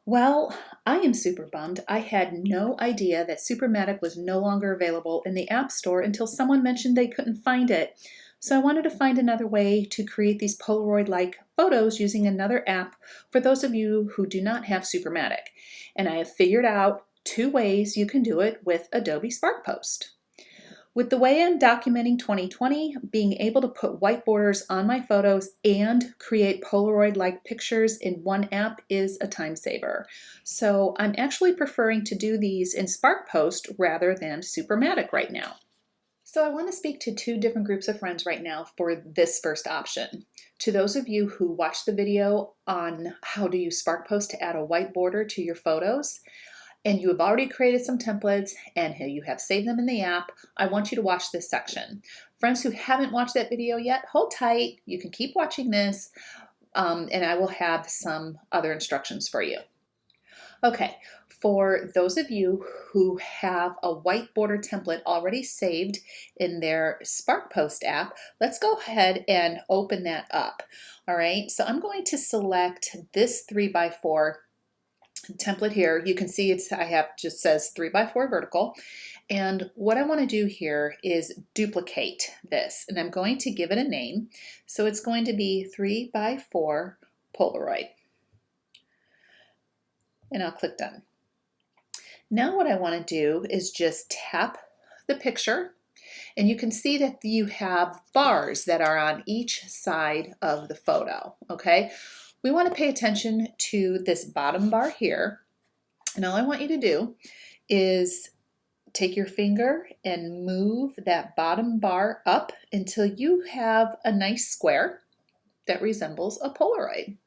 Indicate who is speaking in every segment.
Speaker 1: Well, I am super bummed. I had no idea that Supermatic was no longer available in the App Store until someone mentioned they couldn't find it. So I wanted to find another way to create these Polaroid-like photos using another app for those of you who do not have Supermatic. And I have figured out two ways you can do it with Adobe Spark Post. With the way I'm documenting 2020, being able to put white borders on my photos and create Polaroid-like pictures in one app is a time saver. So I'm actually preferring to do these in Spark Post rather than Supermatic right now. So I want to speak to two different groups of friends right now for this first option. To those of you who watched the video on how to use Spark Post to add a white border to your photos, and you have already created some templates and you have saved them in the app, I want you to watch this section. Friends who haven't watched that video yet, hold tight. You can keep watching this, and I will have some other instructions for you. Okay, for those of you who have a white border template already saved in their Spark Post app, let's go ahead and open that up. All right, so I'm going to select this 3x4 template here. You can see I have just says 3x4 vertical. And what I want to do here is duplicate this, and I'm going to give it a name. So it's going to be 3x4 Polaroid. And I'll click done. Now what I want to do is just tap the picture, and you can see that you have bars that are on each side of the photo. Okay, we want to pay attention to this bottom bar here, and all I want you to do is take your finger and move that bottom bar up until you have a nice square that resembles a Polaroid.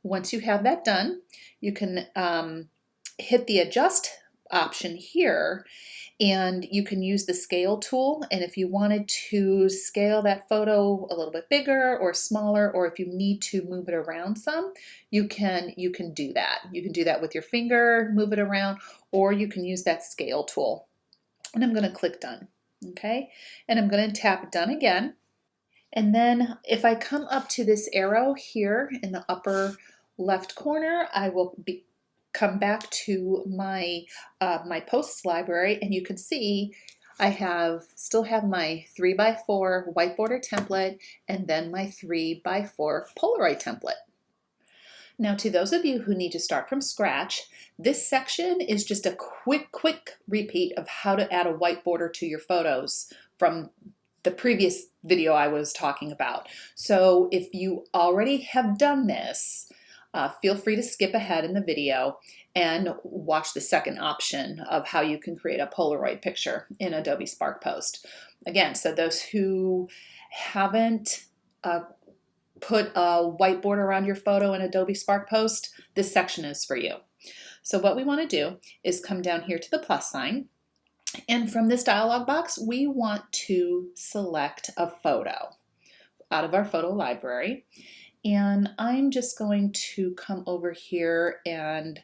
Speaker 1: Once you have that done, you can hit the adjust option here, and you can use the scale tool. And if you wanted to scale that photo a little bit bigger or smaller, or if you need to move it around some, you can do that. You can do that with your finger, move it around, or you can use that scale tool. And I'm going to click done. Okay, and I'm going to tap done again. And then if I come up to this arrow here in the upper left corner, I will come back to my my posts library, and you can see I still have my 3x4 white border template and then my 3x4 Polaroid template. Now, to those of you who need to start from scratch, this section is just a quick repeat of how to add a white border to your photos from the previous video I was talking about. So if you already have done this, feel free to skip ahead in the video and watch the second option of how you can create a Polaroid picture in Adobe Spark Post. Again, so those who haven't put a white border around your photo in Adobe Spark Post, this section is for you. So what we want to do is come down here to the plus sign, and from this dialog box, we want to select a photo out of our photo library. And I'm just going to come over here and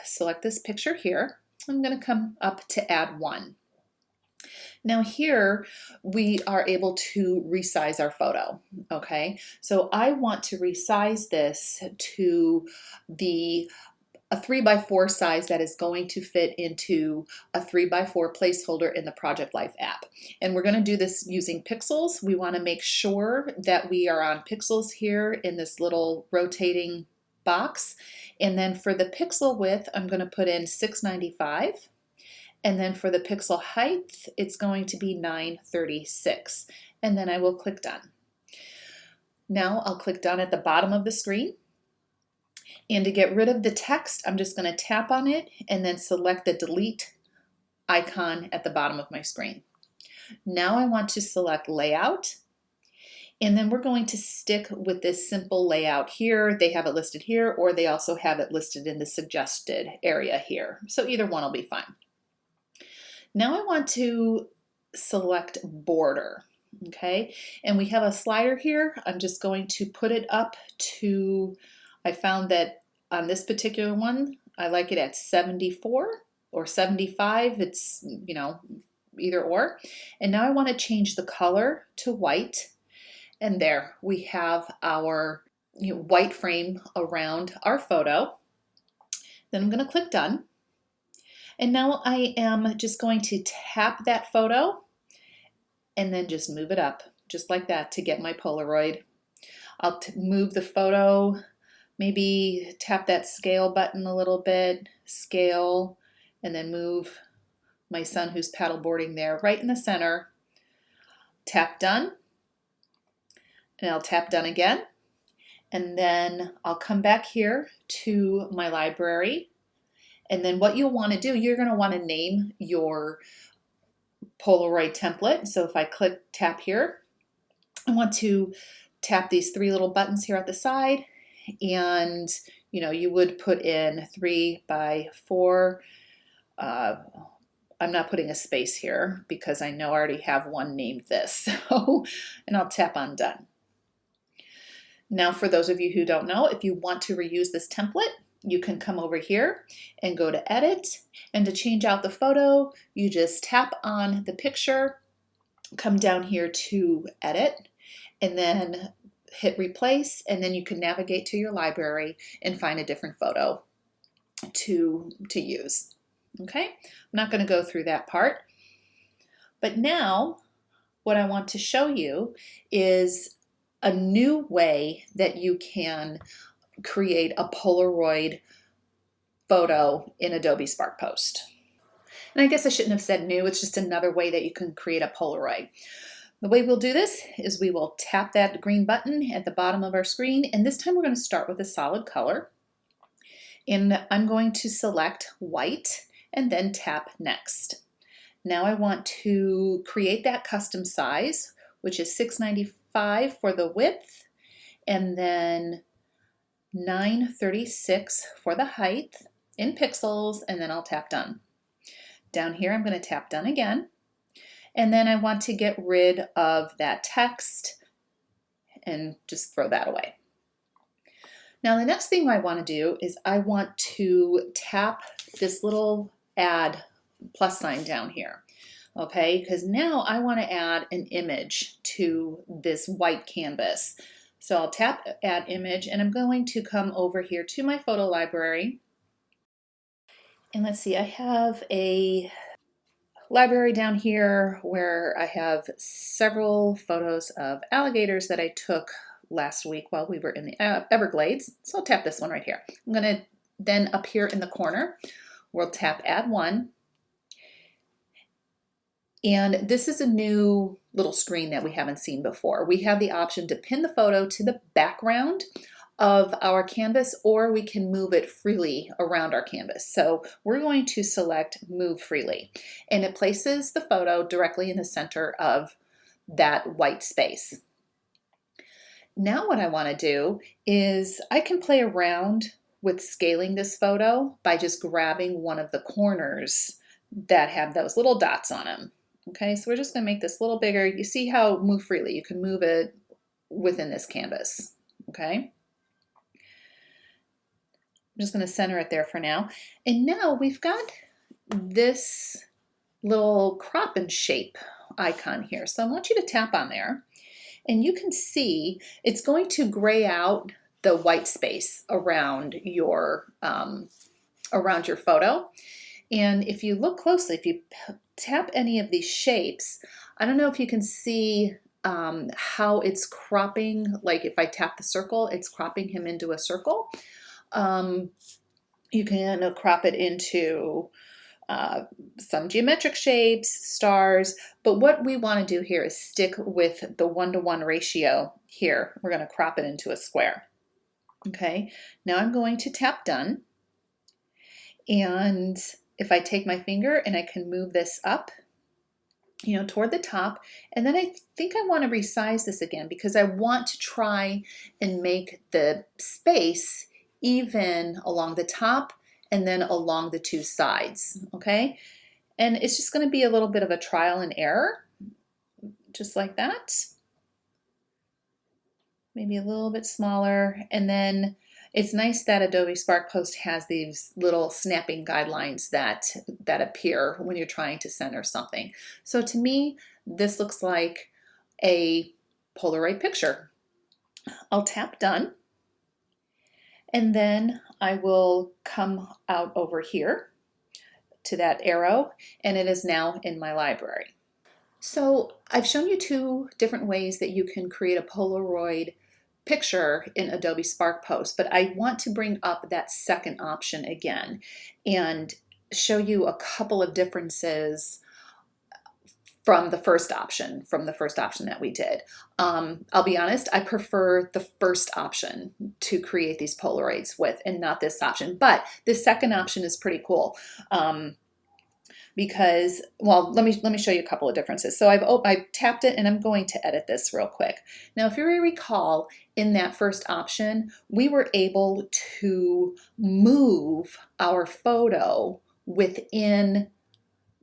Speaker 1: select this picture here. I'm going to come up to add one. Now here we are able to resize our photo. Okay, so I want to resize this to a 3x4 size that is going to fit into a 3x4 placeholder in the Project Life app. And we're going to do this using pixels. We want to make sure that we are on pixels here in this little rotating box. And then for the pixel width, I'm going to put in 695. And then for the pixel height, it's going to be 936. And then I will click done. Now I'll click done at the bottom of the screen. And to get rid of the text, I'm just going to tap on it and then select the delete icon at the bottom of my screen. Now I want to select layout, and then we're going to stick with this simple layout here. They have it listed here, or they also have it listed in the suggested area here. So either one will be fine. Now I want to select border. Okay, and we have a slider here. I'm just going to put it up to, I found that on this particular one, I like it at 74 or 75. It's, you know, either or. And now I want to change the color to white. And there we have our white frame around our photo. Then I'm going to click done. And now I am just going to tap that photo and then just move it up just like that to get my Polaroid. I'll move the photo, maybe tap that scale button a little bit, scale, and then move my son who's paddleboarding there right in the center. Tap done, and I'll tap done again. And then I'll come back here to my library. And then what you'll want to do, you're going to want to name your Polaroid template. So if I click tap here, I want to tap these three little buttons here at the side, and you would put in 3 by 4. I'm not putting a space here because I know I already have one named this. And I'll tap on done. Now for those of you who don't know, if you want to reuse this template, you can come over here and go to edit, and to change out the photo, you just tap on the picture, come down here to edit, and then hit replace, and then you can navigate to your library and find a different photo to use. Okay, I'm not going to go through that part, but now what I want to show you is a new way that you can create a Polaroid photo in Adobe Spark Post. And I guess I shouldn't have said new, it's just another way that you can create a Polaroid. The way we'll do this is we will tap that green button at the bottom of our screen, and this time we're going to start with a solid color. And I'm going to select white and then tap next. Now I want to create that custom size, which is 695 for the width, and then 936 for the height in pixels, and then I'll tap done. Down here I'm going to tap done again, and then I want to get rid of that text and just throw that away. Now the next thing I want to do is I want to tap this little add plus sign down here. Okay, because now I want to add an image to this white canvas. So I'll tap add image, and I'm going to come over here to my photo library. And let's see, I have a library down here where I have several photos of alligators that I took last week while we were in the Everglades. So I'll tap this one right here. I'm going to then up here in the corner, we'll tap add one. And this is a new little screen that we haven't seen before. We have the option to pin the photo to the background of our canvas, or we can move it freely around our canvas. So we're going to select move freely, and it places the photo directly in the center of that white space. Now what I want to do is I can play around with scaling this photo by just grabbing one of the corners that have those little dots on them. Okay, so we're just going to make this a little bigger. You see how move freely, you can move it within this canvas. Okay, I'm just going to center it there for now. And now we've got this little crop and shape icon here. So I want you to tap on there, and you can see it's going to gray out the white space around your photo. And if you look closely, if you tap any of these shapes, I don't know if you can see how it's cropping. Like if I tap the circle, it's cropping him into a circle. You can crop it into some geometric shapes, stars, but what we want to do here is stick with the 1-to-1 ratio here. We're going to crop it into a square. Okay, now I'm going to tap done, and if I take my finger and I can move this up, toward the top, and then I think I want to resize this again because I want to try and make the space even along the top and then along the two sides, okay? And it's just going to be a little bit of a trial and error, just like that. Maybe a little bit smaller, and then it's nice that Adobe Spark Post has these little snapping guidelines that appear when you're trying to center something. So to me, this looks like a Polaroid picture. I'll tap done, and then I will come out over here to that arrow, and it is now in my library. So I've shown you two different ways that you can create a Polaroid picture in Adobe Spark Post, but I want to bring up that second option again and show you a couple of differences from the first option that we did. I'll be honest, I prefer the first option to create these Polaroids with and not this option, but this second option is pretty cool. Because, well, let me show you a couple of differences. So I've tapped it and I'm going to edit this real quick. Now, if you recall, in that first option, we were able to move our photo within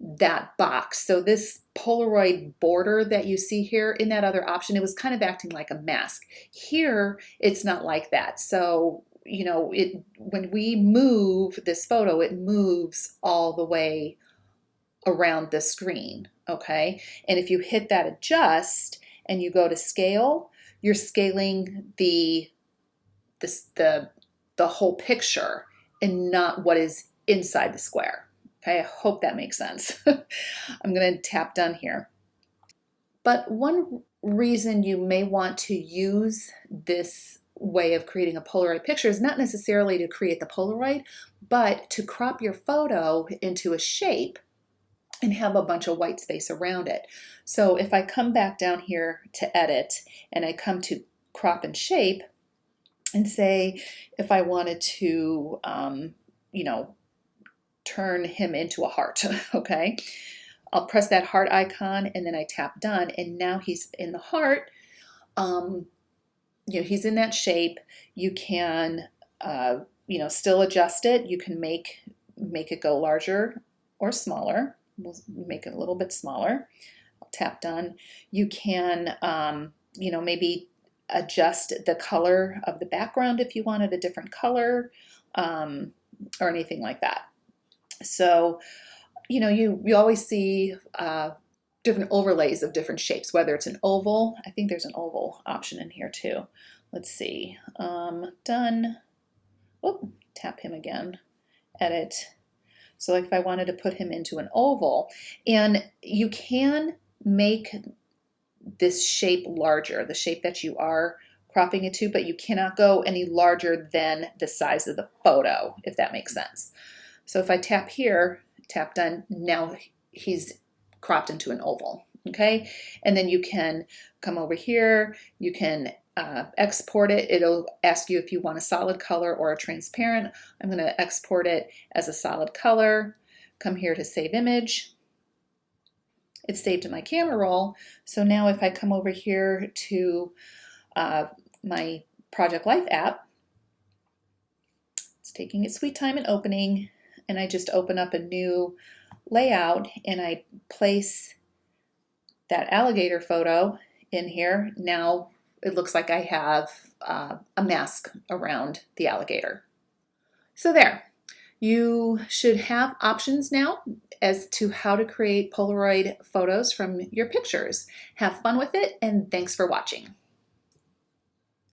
Speaker 1: that box. So this Polaroid border that you see here in that other option, it was kind of acting like a mask. Here, it's not like that. So, you know, when we move this photo, it moves all the way around the screen, okay? And if you hit that adjust and you go to scale, you're scaling the whole picture and not what is inside the square. Okay, I hope that makes sense. I'm going to tap done here. But one reason you may want to use this way of creating a Polaroid picture is not necessarily to create the Polaroid, but to crop your photo into a shape and have a bunch of white space around it. So if I come back down here to edit and I come to crop and shape and say if I wanted to, you know, turn him into a heart, okay? I'll press that heart icon and then I tap done, and now he's in the heart. You know, he's in that shape. You can, you know, still adjust it. You can make it go larger or smaller. We'll make it a little bit smaller. I'll tap done. You can, you know, maybe adjust the color of the background if you wanted a different color, or anything like that. So, you know, you always see different overlays of different shapes, whether it's an oval. I think there's an oval option in here too. Let's see. Done. Oh, tap him again. Edit. So like if I wanted to put him into an oval, and you can make this shape larger, the shape that you are cropping it to, but you cannot go any larger than the size of the photo, if that makes sense. So if I tap here, tap done, now he's cropped into an oval, okay? And then you can come over here, you can export it. It'll ask you if you want a solid color or a transparent. I'm going to export it as a solid color. Come here to save image. It's saved to my camera roll. So now if I come over here to my Project Life app, it's taking its sweet time in opening, and I just open up a new layout and I place that alligator photo in here. Now it looks like I have a mask around the alligator. So there, you should have options now as to how to create Polaroid photos from your pictures. Have fun with it, and thanks for watching.